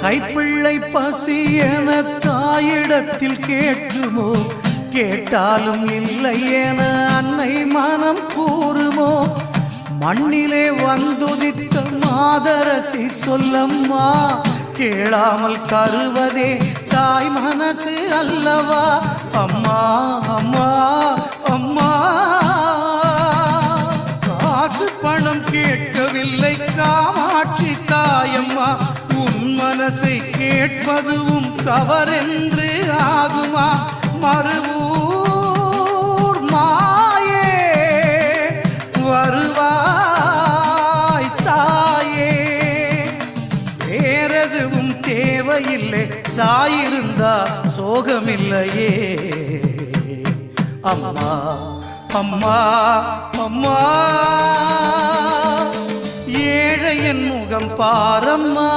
கைப்பிள்ளை பசி என தாயிடத்தில் கேட்குமோ, கேட்டாலும் இல்லை என அன்னை மனம் கூறுமோ. மண்ணிலே வந்துதித்த மாதரசி சொல்லம்மா, கேளாமல் கருவதே தாய் மனசு அல்லவா. அம்மா அம்மா அம்மா, காசு பணம் கேட்கவில்லை காமாட்சி தாயம்மா, உன் மனசை கேட்பதுவும் தவறென்று ஆகுமா. மறுவூர் மாயே வருவாய் தாயே, வேறெதுவும் தேவையில்லை தாயிருந்தா சோகமில்லையே. அம்மா அம்மா அம்மா, ஏழையின் முகம் பாரம்மா.